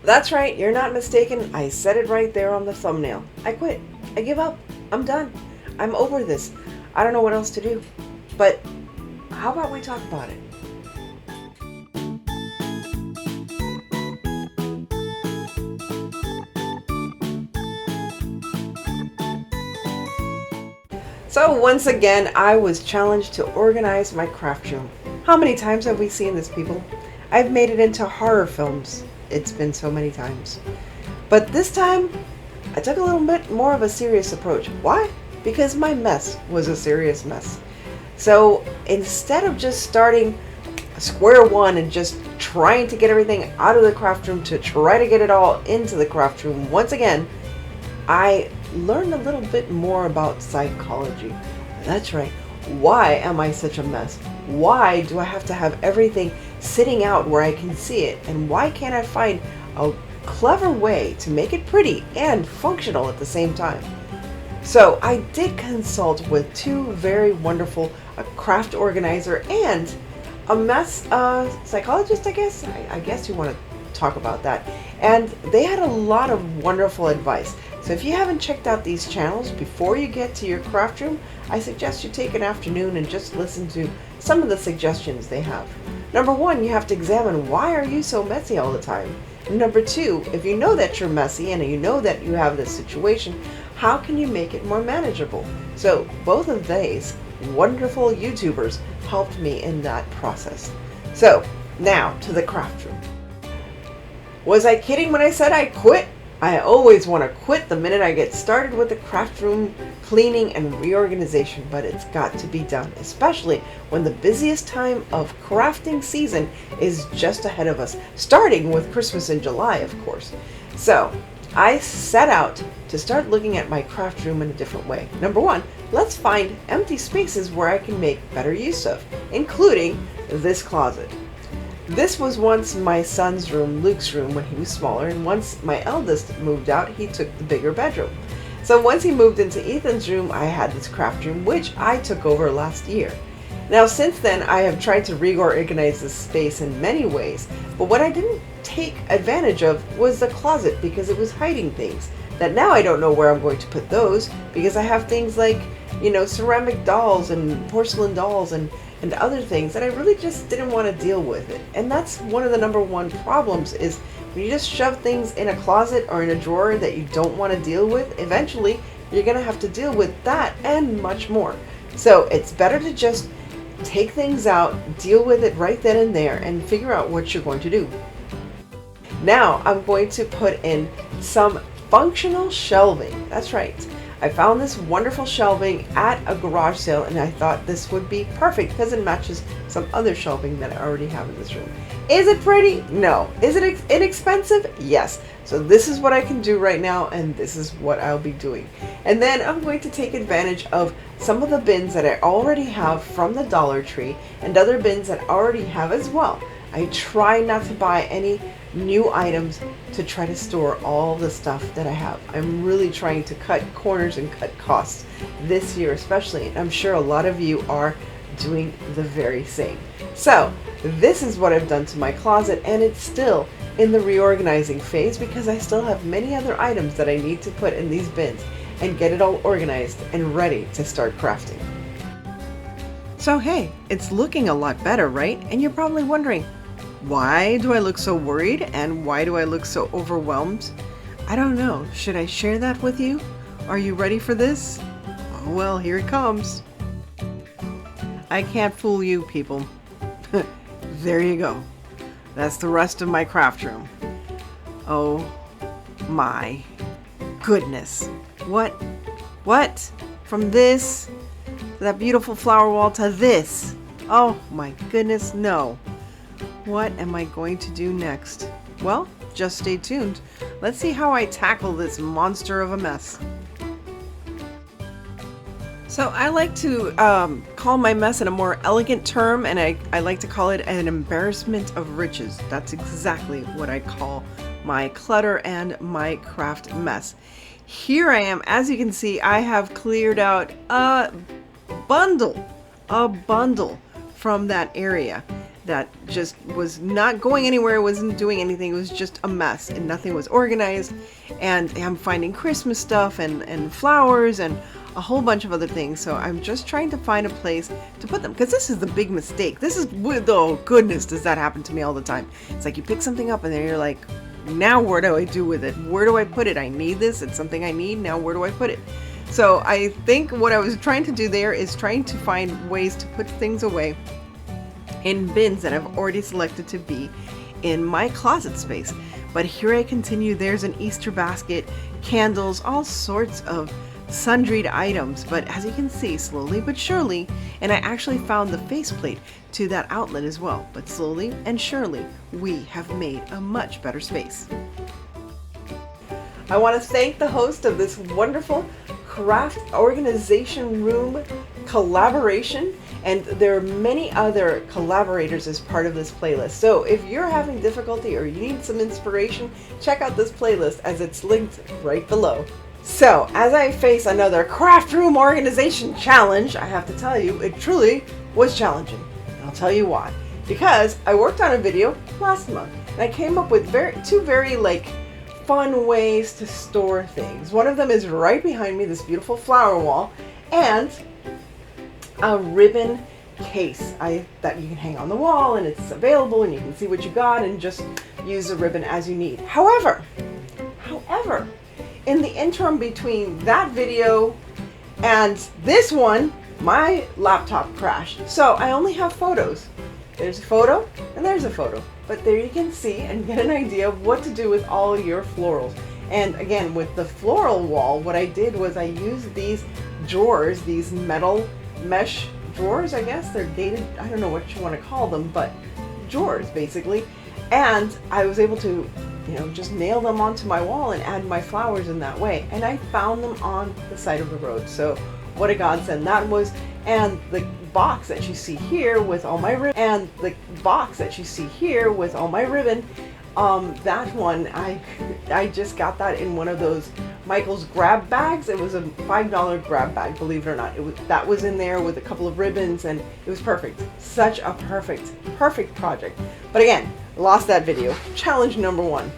That's right, you're not mistaken. I said it right there on the thumbnail. I quit. I give up. I'm done. I'm over this. I don't know what else to do. But how about we talk about it? So once again, I was challenged to organize my craft room. How many times have we seen this, people? I've made it into horror films. It's been so many times. But this time, I took a little bit more of a serious approach. Why? Because my mess was a serious mess. So instead of just starting square one and just trying to get everything out of the craft room to try to get it all into the craft room, once again, I learned a little bit more about psychology. That's right. Why am I such a mess? Why do I have to have everything sitting out where I can see it? And why can't I find a clever way to make it pretty and functional at the same time? So I did consult with two very wonderful, a craft organizer and a mess psychologist, I guess. I guess you want to talk about that. And they had a lot of wonderful advice. So if you haven't checked out these channels before you get to your craft room, I suggest you take an afternoon and just listen to some of the suggestions they have. Number one, you have to examine, why are you so messy all the time? And number two, if you know that you're messy and you know that you have this situation, how can you make it more manageable? So both of these wonderful YouTubers helped me in that process. So now to the craft room. Was I kidding when I said I quit? I always want to quit the minute I get started with the craft room cleaning and reorganization, but it's got to be done, especially when the busiest time of crafting season is just ahead of us, starting with Christmas in July, of course. So I set out to start looking at my craft room in a different way. Number one, let's find empty spaces where I can make better use of, including this closet. This was once my son's room, Luke's room, when he was smaller, and once my eldest moved out, he took the bigger bedroom. So once he moved into Ethan's room, I had this craft room, which I took over last year. Now since then, I have tried to reorganize this space in many ways, but what I didn't take advantage of was the closet, because it was hiding things that now I don't know where I'm going to put those, because I have things like, ceramic dolls and porcelain dolls and other things that I really just didn't want to deal with it. And that's one of the number one problems, is when you just shove things in a closet or in a drawer that you don't want to deal with, eventually you're going to have to deal with that and much more. So it's better to just take things out, deal with it right then and there, and figure out what you're going to do. Now I'm going to put in some functional shelving. That's right. I found this wonderful shelving at a garage sale, and I thought this would be perfect because it matches some other shelving that I already have in this room. Is it pretty? No. Is it inexpensive? Yes. So this is what I can do right now, and this is what I'll be doing. And then I'm going to take advantage of some of the bins that I already have from the Dollar Tree and other bins that I already have as well. I try not to buy any new items to try to store all the stuff that I have. I'm really trying to cut corners and cut costs this year especially, and I'm sure a lot of you are doing the very same. So this is what I've done to my closet, and it's still in the reorganizing phase because I still have many other items that I need to put in these bins and get it all organized and ready to start crafting. So hey, it's looking a lot better, right? And you're probably wondering, why do I look so worried and why do I look so overwhelmed? I don't know. Should I share that with you? Are you ready for this? Oh, well, here it comes. I can't fool you, people. There you go. That's the rest of my craft room. Oh my goodness. What? From this, that beautiful flower wall, to this. Oh my goodness, no. What am I going to do next? Well, just stay tuned. Let's see how I tackle this monster of a mess. So I like to call my mess in a more elegant term, and I like to call it an embarrassment of riches. That's exactly what I call my clutter and my craft mess. Here I am. As you can see, I have cleared out a bundle from that area. that just was not going anywhere, wasn't doing anything. It was just a mess and nothing was organized. And I'm finding Christmas stuff and flowers and a whole bunch of other things. So I'm just trying to find a place to put them, because this is the big mistake. This is, oh goodness, does that happen to me all the time. It's like you pick something up and then you're like, now what do I do with it? Where do I put it? I need this. It's something I need. Now where do I put it? So I think what I was trying to do there is trying to find ways to put things away in bins that I've already selected to be in my closet space. But here I continue. There's an Easter basket, candles, all sorts of sundried items. But as you can see, slowly but surely, and I actually found the faceplate to that outlet as well. But slowly and surely, we have made a much better space. I want to thank the host of this wonderful craft organization room collaboration, and there are many other collaborators as part of this playlist. So if you're having difficulty or you need some inspiration, check out this playlist as it's linked right below. So as I face another craft room organization challenge, I have to tell you, it truly was challenging. And I'll tell you why. Because I worked on a video last month and I came up with two very fun ways to store things. One of them is right behind me, this beautiful flower wall, and a ribbon case that you can hang on the wall, and it's available and you can see what you got and just use the ribbon as you need. However, in the interim between that video and this one, my laptop crashed. So I only have photos. There's a photo and there's a photo. But there you can see and get an idea of what to do with all your florals. And again, with the floral wall, what I did was I used these drawers, these metal mesh drawers, I guess. They're gated, I don't know what you want to call them, but drawers basically. And I was able to, just nail them onto my wall and add my flowers in that way. And I found them on the side of the road. So what a godsend that was. And the box that you see here with all my ribbon, that one, I just got that in one of those Michael's grab bags. It was a $5 grab bag, believe it or not. That was in there with a couple of ribbons, and it was perfect. Such a perfect project. But again, lost that video. Challenge number 1.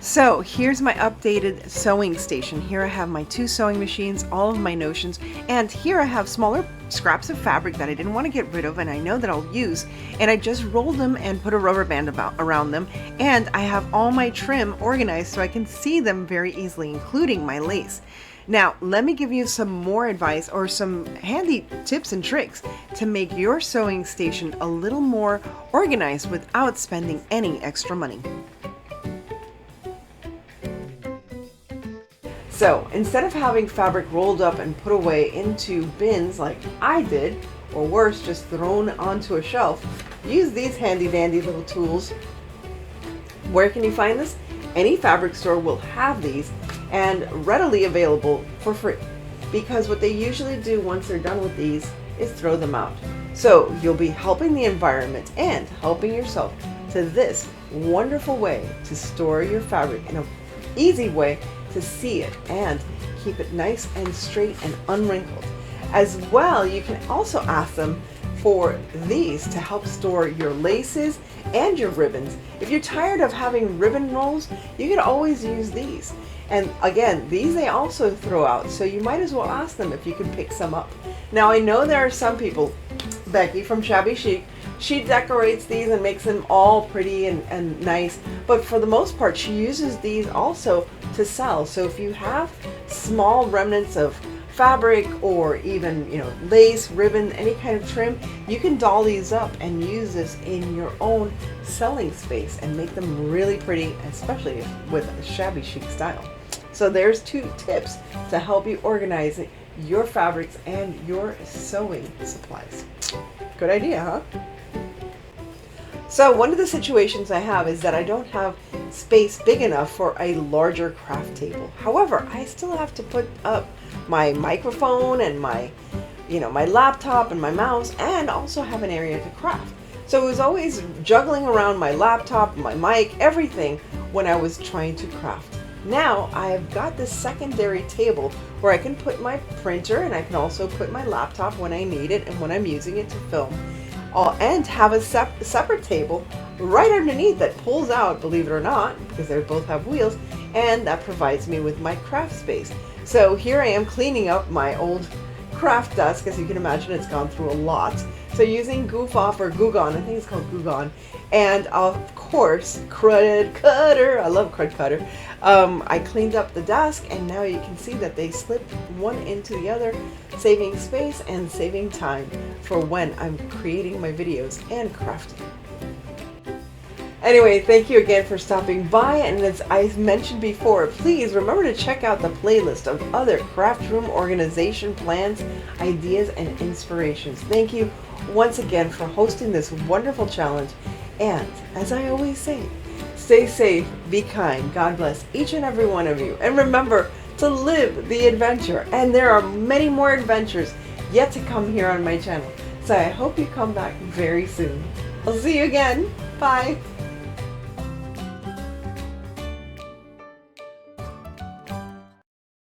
So here's my updated sewing station. Here I have my 2 sewing machines, all of my notions, and here I have smaller scraps of fabric that I didn't want to get rid of and I know that I'll use, and I just rolled them and put a rubber band around them, and I have all my trim organized so I can see them very easily, including my lace. Now, let me give you some more advice or some handy tips and tricks to make your sewing station a little more organized without spending any extra money. So instead of having fabric rolled up and put away into bins like I did, or worse, just thrown onto a shelf, use these handy dandy little tools. Where can you find this? Any fabric store will have these and readily available for free, because what they usually do once they're done with these is throw them out. So you'll be helping the environment and helping yourself to this wonderful way to store your fabric in an easy way to see it and keep it nice and straight and unwrinkled. As well, you can also ask them for these to help store your laces and your ribbons. If you're tired of having ribbon rolls, you can always use these. And again, these they also throw out, so you might as well ask them if you can pick some up. Now I know there are some people, Becky from Shabby Chic, she decorates these and makes them all pretty and nice, but for the most part she uses these also to sell. So if you have small remnants of fabric or even lace, ribbon, any kind of trim, you can doll these up and use this in your own selling space and make them really pretty, especially with a Shabby Chic style. So there's 2 tips to help you organize your fabrics and your sewing supplies. Good idea, huh? So one of the situations I have is that I don't have space big enough for a larger craft table. However, I still have to put up my microphone and my laptop and my mouse, and also have an area to craft. So it was always juggling around my laptop, my mic, everything when I was trying to craft. Now I've got this secondary table where I can put my printer, and I can also put my laptop when I need it and when I'm using it to film. and have a separate table right underneath that pulls out, believe it or not, because they both have wheels, and that provides me with my craft space. So here I am cleaning up my old craft desk. As you can imagine, it's gone through a lot. So using Goof Off or Goo Gone, I think it's called Goo Gone, and of course Crud Cutter. I love Crud Cutter. I cleaned up the desk, and now you can see that they slip one into the other, saving space and saving time for when I'm creating my videos and crafting. Anyway, thank you again for stopping by, and as I mentioned before, please remember to check out the playlist of other craft room organization plans, ideas, and inspirations. Thank you once again for hosting this wonderful challenge, and as I always say, stay safe, be kind, God bless each and every one of you, and remember to live the adventure. And there are many more adventures yet to come here on my channel, so I hope you come back very soon. I'll see you again. Bye.